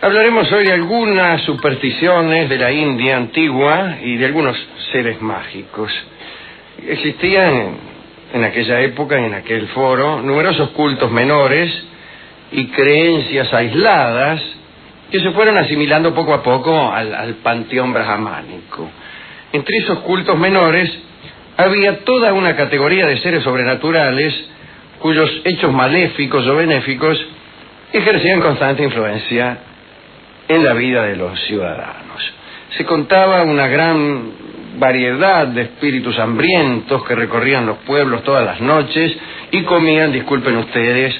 Hablaremos hoy de algunas supersticiones de la India antigua y de algunos seres mágicos. Existían en aquella época y en aquel foro numerosos cultos menores y creencias aisladas que se fueron asimilando poco a poco al panteón brahmánico. Entre esos cultos menores había toda una categoría de seres sobrenaturales cuyos hechos maléficos o benéficos ejercían constante influencia en la vida de los ciudadanos. Se contaba una gran variedad de espíritus hambrientos que recorrían los pueblos todas las noches y comían, disculpen ustedes,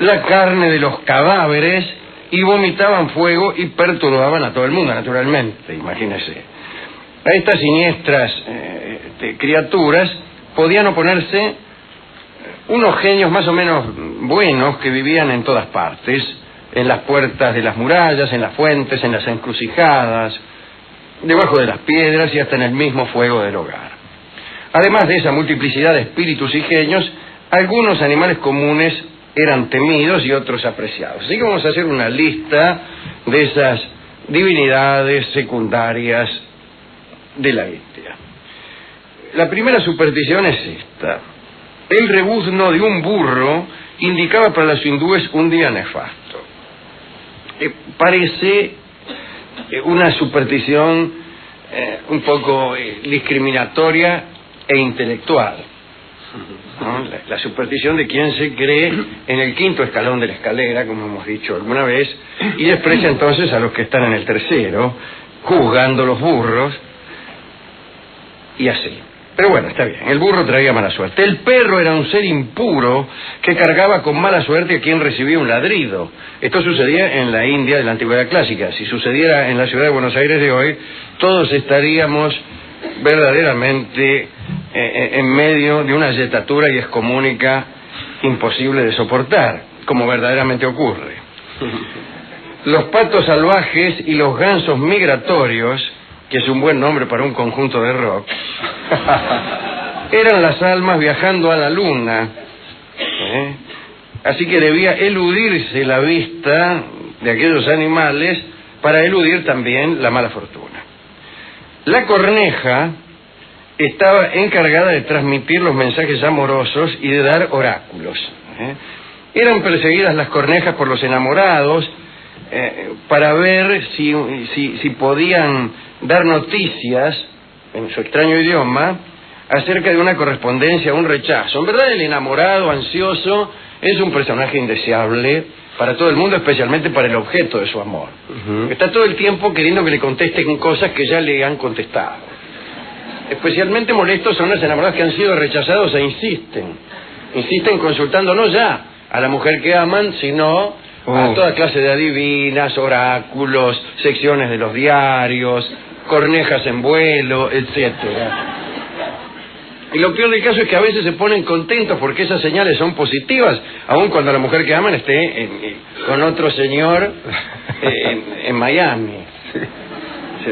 la carne de los cadáveres y vomitaban fuego y perturbaban a todo el mundo, naturalmente, imagínense. A estas siniestras criaturas podían oponerse unos genios más o menos buenos que vivían en todas partes, en las puertas de las murallas, en las fuentes, en las encrucijadas, debajo de las piedras y hasta en el mismo fuego del hogar. Además de esa multiplicidad de espíritus y genios, algunos animales comunes eran temidos y otros apreciados. Así que vamos a hacer una lista de esas divinidades secundarias de la India. La primera superstición es esta. El rebuzno de un burro indicaba para los hindúes un día nefasto. Parece una superstición un poco discriminatoria e intelectual, ¿no? La superstición de quien se cree en el quinto escalón de la escalera, como hemos dicho alguna vez, y desprecia entonces a los que están en el tercero, juzgando los burros y así. Pero bueno, está bien, el burro traía mala suerte. El perro era un ser impuro que cargaba con mala suerte a quien recibía un ladrido. Esto sucedía en la India de la antigüedad clásica. Si sucediera en la ciudad de Buenos Aires de hoy, todos estaríamos verdaderamente en medio de una yetatura y excomúnica imposible de soportar, como verdaderamente ocurre. Los patos salvajes y los gansos migratorios, que es un buen nombre para un conjunto de rock, eran las almas viajando a la luna, así que debía eludirse la vista de aquellos animales para eludir también la mala fortuna. La corneja estaba encargada de transmitir los mensajes amorosos y de dar oráculos. Eran perseguidas las cornejas por los enamorados para ver si podían dar noticias en su extraño idioma acerca de una correspondencia o un rechazo. En verdad, el enamorado ansioso es un personaje indeseable para todo el mundo, especialmente para el objeto de su amor. Está todo el tiempo queriendo que le contesten cosas que ya le han contestado. Especialmente molestos son los enamorados que han sido rechazados e insisten consultando no ya a la mujer que aman, sino a toda clase de adivinas, oráculos, secciones de los diarios, cornejas en vuelo, etcétera. Y lo peor del caso es que a veces se ponen contentos porque esas señales son positivas, aun cuando la mujer que aman esté con otro señor en Miami.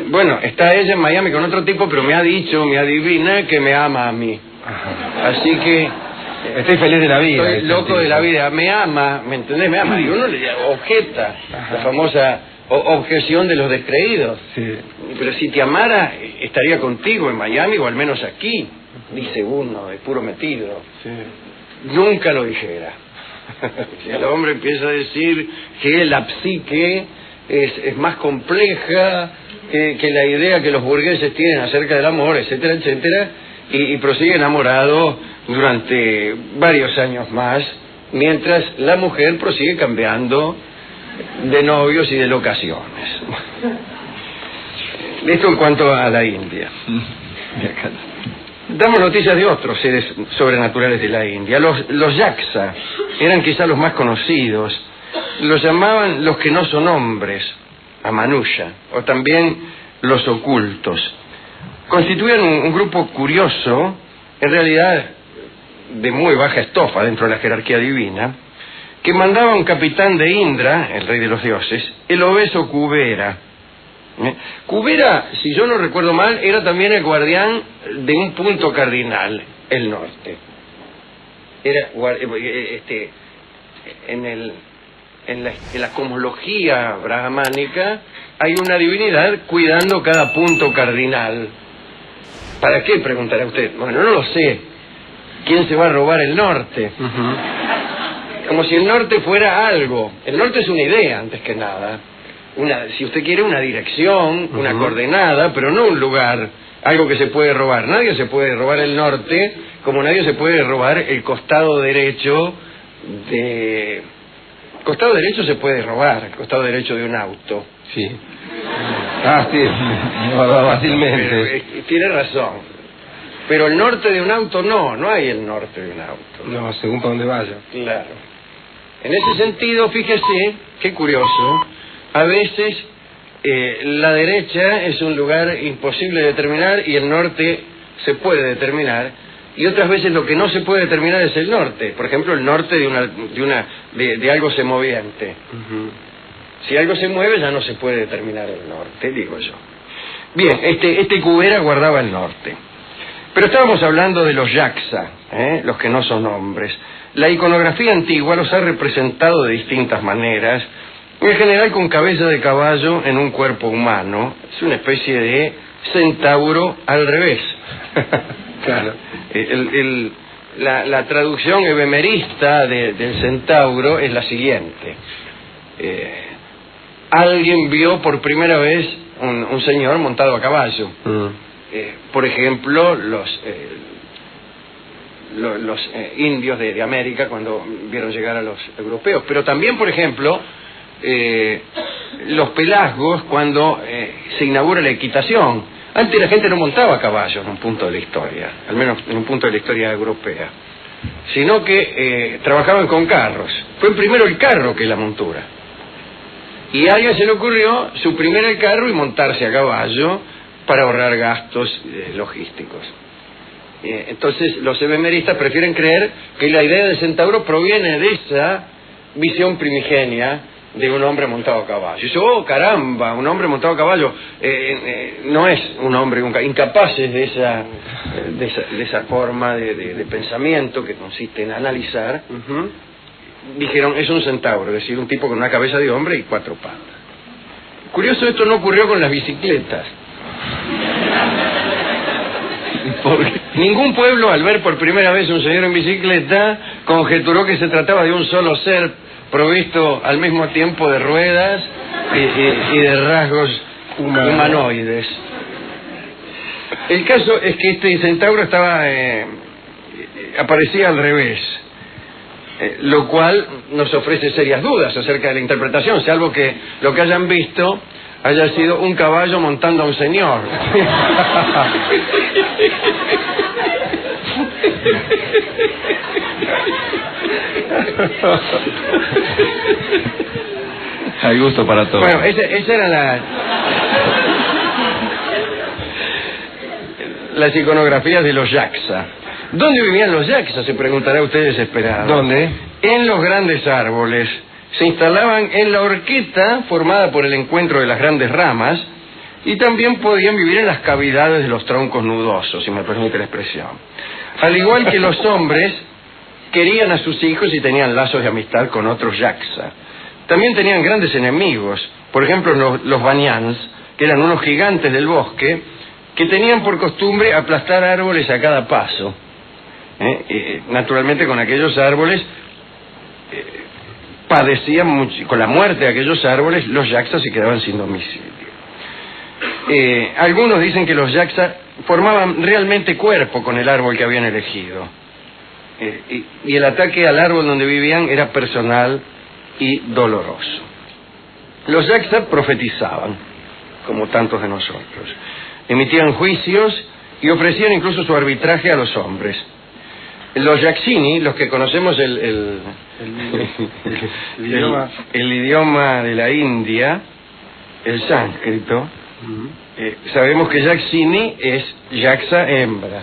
Bueno, está ella en Miami con otro tipo, pero me ha dicho, me adivina que me ama a mí. Así que estoy feliz de la vida. Estoy loco de la vida. Me ama, ¿me entendés? Me ama. Y uno le objeta la famosa objeción de los descreídos. Sí. Pero si te amara, estaría contigo en Miami o al menos aquí, dice uno, de puro metido. Sí. Nunca lo dijera. Si el hombre empieza a decir que la psique es más compleja que la idea que los burgueses tienen acerca del amor, etcétera, etcétera, y prosigue enamorado durante varios años más, mientras la mujer prosigue cambiando de novios y de locaciones. Esto en cuanto a la India. Damos noticias de otros seres sobrenaturales de la India. Los yaksa eran quizá los más conocidos. Los llamaban los que no son hombres, Amanusha, o también los ocultos. Constituían un grupo curioso, en realidad de muy baja estofa dentro de la jerarquía divina, que mandaba un capitán de Indra, el rey de los dioses, el obeso Kubera. Kubera, si yo no recuerdo mal, era también el guardián de un punto cardinal, el norte. Era en la cosmología brahmánica hay una divinidad cuidando cada punto cardinal. ¿Para qué? Preguntará usted. Bueno, no lo sé. ¿Quién se va a robar el norte? Como si el norte fuera algo. El norte es una idea, antes que nada. Si usted quiere, una dirección, una coordenada, pero no un lugar, algo que se puede robar. Nadie se puede robar el norte, como nadie se puede robar el costado derecho de... Costado derecho se puede robar, el costado derecho de un auto. Sí. Ah, sí, fácilmente. Pero, tiene razón. Pero el norte de un auto no hay el norte de un auto. No, según para dónde vaya. Claro. En ese sentido, fíjese, qué curioso, a veces la derecha es un lugar imposible de determinar y el norte se puede determinar, y otras veces lo que no se puede determinar es el norte. Por ejemplo, el norte de algo semoviente. Si algo se mueve ya no se puede determinar el norte, digo yo. Bien, este Cubera guardaba el norte. Pero estábamos hablando de los Yaksa, los que no son hombres. La iconografía antigua los ha representado de distintas maneras, en general con cabeza de caballo en un cuerpo humano. Es una especie de centauro al revés. Claro. La traducción ebemerista del centauro es la siguiente. Alguien vio por primera vez un señor montado a caballo. Por ejemplo, los indios de América cuando vieron llegar a los europeos. Pero también, por ejemplo, los pelasgos cuando se inaugura la equitación. Antes la gente no montaba a caballo en un punto de la historia, al menos en un punto de la historia europea, sino que trabajaban con carros. Fue primero el carro que la montura. Y a alguien se le ocurrió suprimir el carro y montarse a caballo para ahorrar gastos logísticos. Entonces los ebemeristas prefieren creer que la idea del centauro proviene de esa visión primigenia de un hombre montado a caballo. Y dice, oh caramba, un hombre montado a caballo no es un hombre, incapaces de esa forma de pensamiento que consiste en analizar. Dijeron, es un centauro, es decir, un tipo con una cabeza de hombre y 4 patas. Curioso, esto no ocurrió con las bicicletas. Porque ningún pueblo, al ver por primera vez un señor en bicicleta, conjeturó que se trataba de un solo ser provisto al mismo tiempo de ruedas y de rasgos humanoides. El caso es que este centauro aparecía al revés, lo cual nos ofrece serias dudas acerca de la interpretación, salvo que lo que hayan visto haya sido un caballo montando a un señor. Hay gusto para todos. Bueno, esa era las iconografías de los Yaksa. ¿Dónde vivían los Yaksa? Se preguntará usted desesperado. ¿Dónde? En los grandes árboles. Se instalaban en la horqueta formada por el encuentro de las grandes ramas y también podían vivir en las cavidades de los troncos nudosos, si me permite la expresión. Al igual que los hombres, querían a sus hijos y tenían lazos de amistad con otros Yaksa. También tenían grandes enemigos, por ejemplo los Banyans, que eran unos gigantes del bosque, que tenían por costumbre aplastar árboles a cada paso. Naturalmente con aquellos árboles padecían mucho, con la muerte de aquellos árboles los Yaksa se quedaban sin domicilio. Algunos dicen que los Yaksa formaban realmente cuerpo con el árbol que habían elegido, y el ataque al árbol donde vivían era personal y doloroso. Los Yaksa profetizaban, como tantos de nosotros, emitían juicios y ofrecían incluso su arbitraje a los hombres. Los Yaksini, los que conocemos el idioma de la India, el sánscrito, sabemos que Yaksini es Yaksa hembra.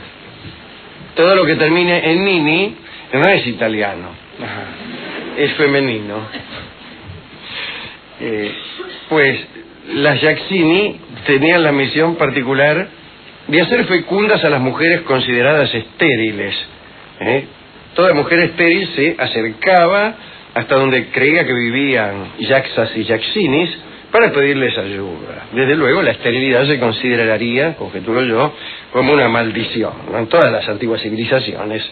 Todo lo que termine en nini no es italiano, es femenino. Pues las Yaksini tenían la misión particular de hacer fecundas a las mujeres consideradas estériles. Toda mujer estéril se acercaba hasta donde creía que vivían yaksas y yaksinis para pedirles ayuda. Desde luego la esterilidad se consideraría, conjeturo yo, como una maldición, ¿no? En todas las antiguas civilizaciones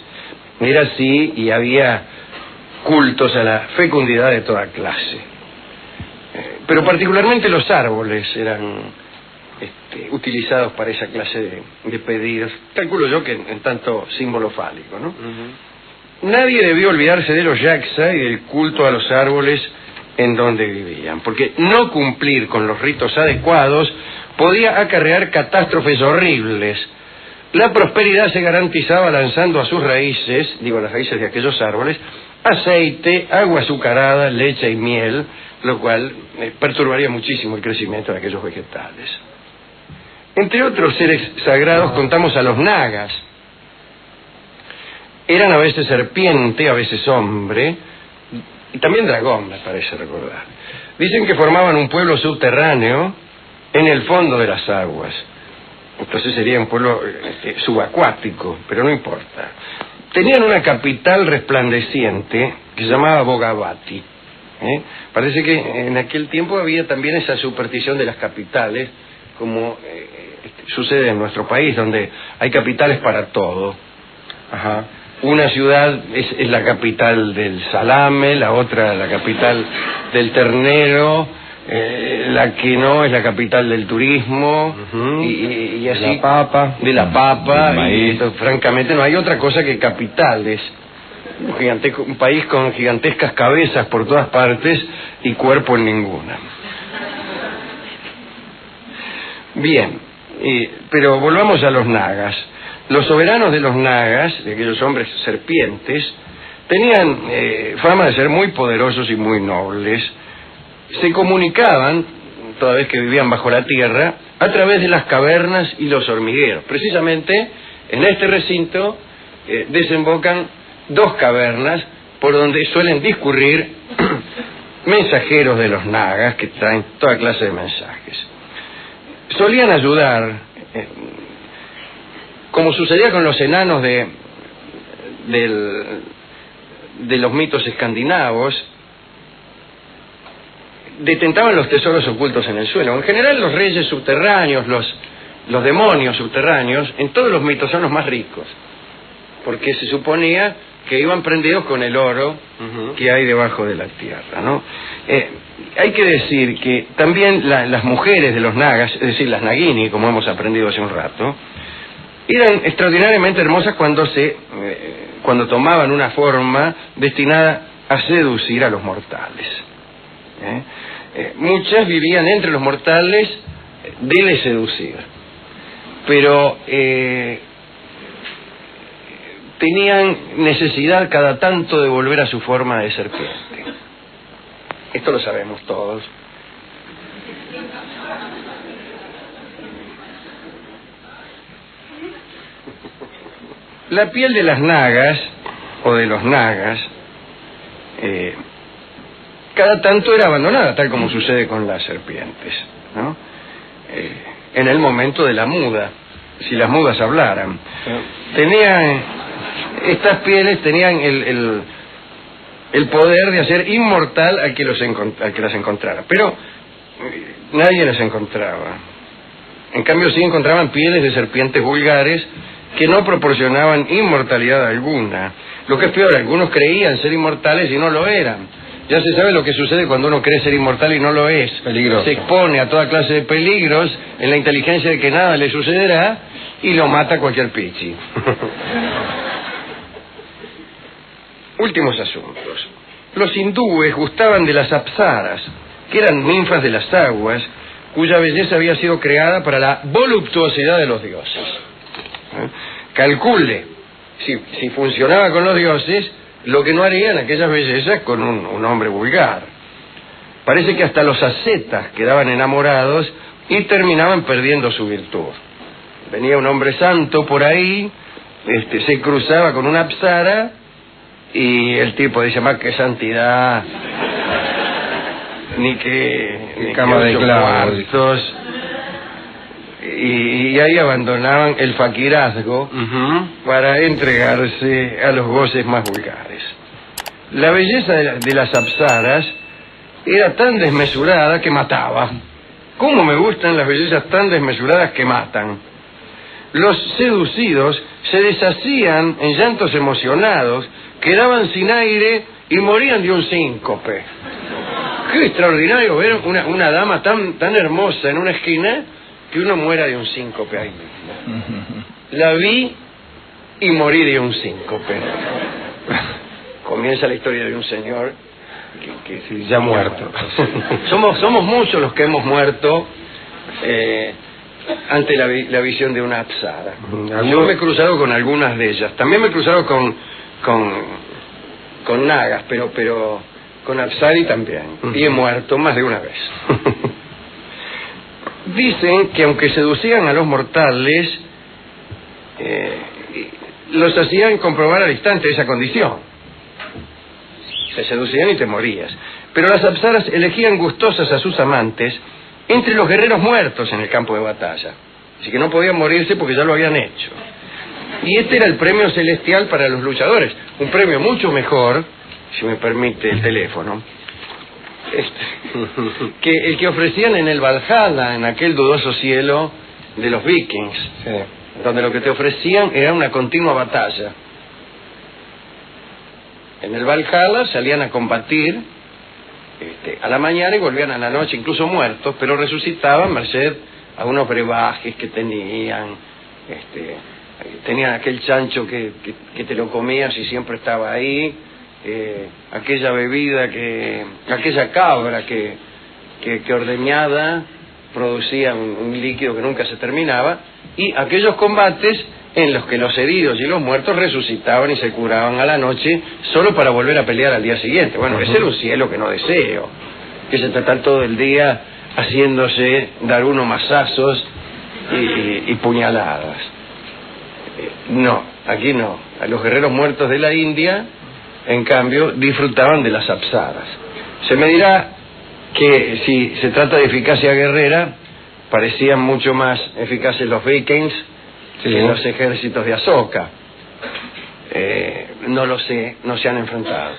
era así, y había cultos a la fecundidad de toda clase. Pero particularmente los árboles eran utilizados para esa clase de pedidos. Calculo yo que en tanto símbolo fálico, ¿no? Nadie debió olvidarse de los yaksa y del culto a los árboles en donde vivían, porque no cumplir con los ritos adecuados podía acarrear catástrofes horribles. La prosperidad se garantizaba lanzando a sus raíces, digo las raíces de aquellos árboles, aceite, agua azucarada, leche y miel, lo cual perturbaría muchísimo el crecimiento de aquellos vegetales. Entre otros seres sagrados contamos a los nagas. Eran a veces serpiente, a veces hombre, y también dragón, me parece recordar. Dicen que formaban un pueblo subterráneo en el fondo de las aguas. Entonces sería un pueblo subacuático, pero no importa. Tenían una capital resplandeciente que se llamaba Bogavati. Parece que en aquel tiempo había también esa superstición de las capitales, como sucede en nuestro país, donde hay capitales para todo. Ajá. Una ciudad es la capital del salame, la otra la capital del ternero, la que no es la capital del turismo, y así, la papa, de la papa, y esto, francamente no hay otra cosa que capitales. Un país con gigantescas cabezas por todas partes y cuerpo en ninguna. Bien, pero volvamos a los nagas. Los soberanos de los nagas, de aquellos hombres serpientes, tenían fama de ser muy poderosos y muy nobles. Se comunicaban, toda vez que vivían bajo la tierra, a través de las cavernas y los hormigueros. Precisamente en este recinto desembocan dos cavernas por donde suelen discurrir mensajeros de los nagas que traen toda clase de mensajes. Solían ayudar, como sucedía con los enanos de los mitos escandinavos, detentaban los tesoros ocultos en el suelo. En general los reyes subterráneos, los demonios subterráneos, en todos los mitos son los más ricos, porque se suponía que iban prendidos con el oro que hay debajo de la tierra, ¿no? Hay que decir que también las mujeres de los nagas, es decir, las nagini, como hemos aprendido hace un rato, eran extraordinariamente hermosas cuando tomaban una forma destinada a seducir a los mortales. Muchas vivían entre los mortales de seducir, pero tenían necesidad cada tanto de volver a su forma de serpiente. Esto lo sabemos todos. La piel de las nagas, o de los nagas, cada tanto era abandonada, tal como sucede con las serpientes, ¿no? En el momento de la muda, si las mudas hablaran. Estas pieles tenían el poder de hacer inmortal al que las encontrara, pero nadie las encontraba. En cambio sí encontraban pieles de serpientes vulgares que no proporcionaban inmortalidad alguna. Lo que es peor, algunos creían ser inmortales y no lo eran. Ya se sabe lo que sucede cuando uno cree ser inmortal y no lo es. Peligroso. Se expone a toda clase de peligros en la inteligencia de que nada le sucederá y lo mata cualquier pichi. Últimos asuntos. Los hindúes gustaban de las apsaras, que eran ninfas de las aguas, cuya belleza había sido creada para la voluptuosidad de los dioses. Calcule, si funcionaba con los dioses, lo que no harían aquellas bellezas con un hombre vulgar. Parece que hasta los ascetas quedaban enamorados y terminaban perdiendo su virtud. Venía un hombre santo por ahí, se cruzaba con una apsara y el tipo dice, más que santidad, ni cama de clavos. Y ahí abandonaban el faquirazgo para entregarse a los goces más vulgares. La belleza de las apsaras era tan desmesurada que mataba. ¿Cómo me gustan las bellezas tan desmesuradas que matan? Los seducidos se deshacían en llantos emocionados, quedaban sin aire y morían de un síncope. Qué extraordinario ver una dama tan hermosa en una esquina que uno muera de un síncope ahí mismo. La vi y morí de un síncope. Comienza la historia de un señor que sí, ya muerto. Somos muchos los que hemos muerto ante la visión de una apsara. Yo me he cruzado con algunas de ellas. También me he cruzado con nagas, pero con apsari también. Y he muerto más de una vez. Dicen que aunque seducían a los mortales, los hacían comprobar al instante esa condición. Te seducían y te morías. Pero las apsaras elegían gustosas a sus amantes entre los guerreros muertos en el campo de batalla. Así que no podían morirse porque ya lo habían hecho. Y este era el premio celestial para los luchadores. Un premio mucho mejor, si me permite el teléfono, que el que ofrecían en el Valhalla, en aquel dudoso cielo de los vikings, sí, donde lo que te ofrecían era una continua batalla. En el Valhalla salían a combatir a la mañana y volvían a la noche, incluso muertos, pero resucitaban merced a unos brebajes que tenían. Tenían aquel chancho que te lo comías y siempre estaba ahí, aquella bebida, aquella cabra que ordeñada producía un líquido que nunca se terminaba, y aquellos combates en los que los heridos y los muertos resucitaban y se curaban a la noche solo para volver a pelear al día siguiente. Bueno, ese era un cielo que no deseo, que se trata todo el día haciéndose dar uno mazazos y puñaladas. No, aquí no. A los guerreros muertos de la India, en cambio, disfrutaban de las apsaras. Se me dirá que si se trata de eficacia guerrera, parecían mucho más eficaces los vikings que los ejércitos de Asoka. No lo sé, no se han enfrentado.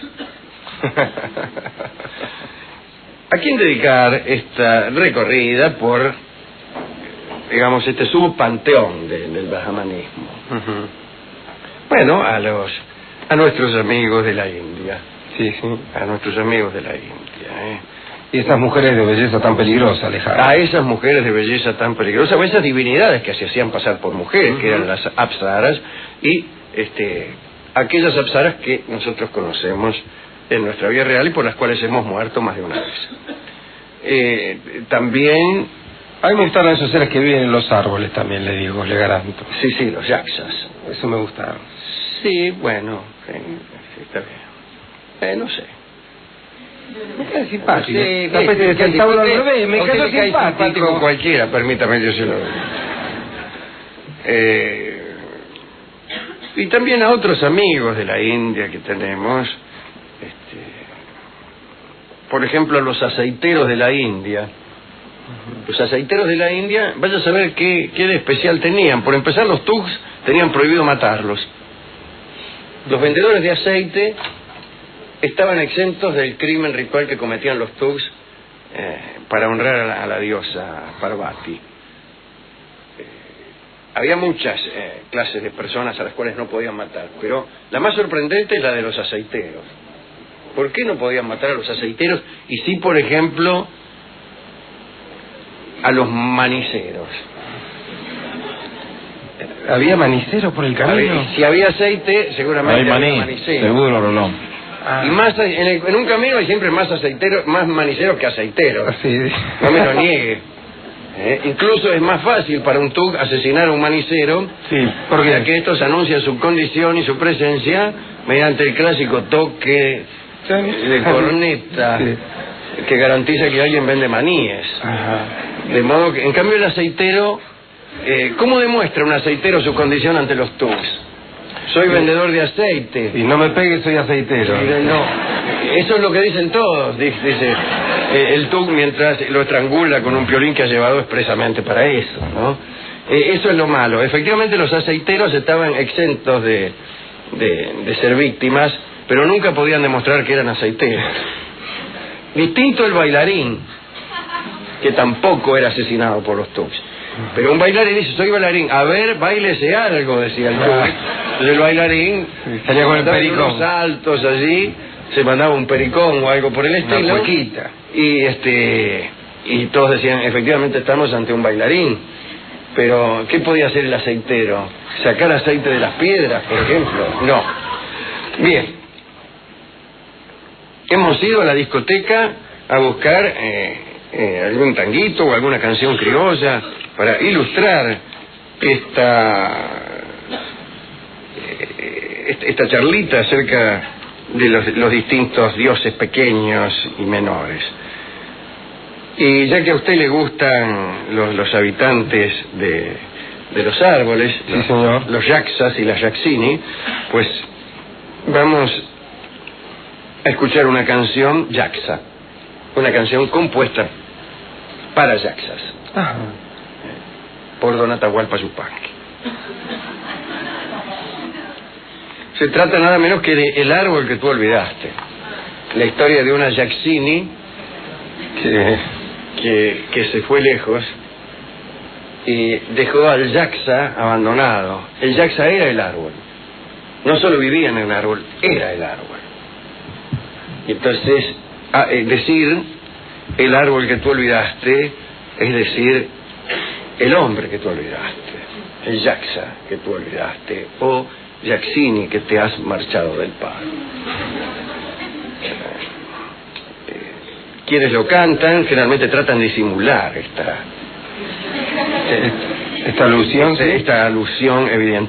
¿A quién dedicar esta recorrida por, digamos, este subpanteón del brahmanismo? Bueno, a nuestros amigos de la India. Sí, a nuestros amigos de la India. Y esas mujeres de belleza tan peligrosa, Alejandro. A esas mujeres de belleza tan peligrosa, o esas divinidades que se hacían pasar por mujeres, que eran las apsaras, y aquellas apsaras que nosotros conocemos en nuestra vida real y por las cuales hemos muerto más de una vez. También... A mí me gustaron esos seres que viven en los árboles también, le digo, le garanto. Sí, los yaksas. Eso me gustaron. Sí, bueno, sí, está bien. No sé. Me cae simpático. Sí, la especie de centauro al revés, me cae simpático. Cualquiera, permítame, yo se lo digo. Y también a otros amigos de la India que tenemos, por ejemplo, los aceiteros de la India. Los aceiteros de la India, vaya a saber qué de especial tenían. Por empezar, los thugs tenían prohibido matarlos. Los vendedores de aceite estaban exentos del crimen ritual que cometían los thugs para honrar a la diosa Parvati. Había muchas clases de personas a las cuales no podían matar, pero la más sorprendente es la de los aceiteros. ¿Por qué no podían matar a los aceiteros y sí, por ejemplo, a los maniceros? ¿Había maniceros por el camino? Si había aceite, seguramente había manicero. Seguro, Rolón. Y más en un camino hay siempre más aceiteros, más maniceros que aceiteros. Sí. No me lo niegue. Incluso es más fácil para un thug asesinar a un manicero, porque que estos anuncian su condición y su presencia mediante el clásico toque de corneta que garantiza que alguien vende maníes. De modo que, en cambio, el aceitero, ¿cómo demuestra un aceitero su condición ante los thugs? Soy vendedor de aceite. Y no me pegue, soy aceitero. No, eso es lo que dicen todos, dice el thug mientras lo estrangula con un piolín que ha llevado expresamente para eso, ¿no? Eso es lo malo. Efectivamente, los aceiteros estaban exentos de ser víctimas, pero nunca podían demostrar que eran aceiteros. Distinto el bailarín, que tampoco era asesinado por los Tux. Pero un bailarín dice, soy bailarín, a ver, báilese algo, decía el Tux. Entonces el bailarín salía con el pericón, unos saltos allí, se mandaba un pericón o algo por el estilo. una cuequita. Y todos decían, efectivamente estamos ante un bailarín. Pero, ¿qué podía hacer el aceitero? ¿Sacar aceite de las piedras, por ejemplo? No. Bien. Hemos ido a la discoteca a buscar algún tanguito o alguna canción criolla para ilustrar esta charlita acerca de los distintos dioses pequeños y menores. Y ya que a usted le gustan los habitantes de los árboles, sí, señor, los yaksas y las yaksini, pues vamos a escuchar una canción yaksa, una canción compuesta para yaksas, por Don Atahualpa Yupanqui. Se trata nada menos que de El árbol que tú olvidaste, la historia de una yaksini que se fue lejos y dejó al yaksa abandonado. El yaksa era el árbol, no solo vivía en el árbol, era el árbol. Y entonces decir el árbol que tú olvidaste es decir el hombre que tú olvidaste, el yaksa que tú olvidaste, o yaksini que te has marchado del palo. Quienes lo cantan generalmente tratan de simular esta alusión evidente.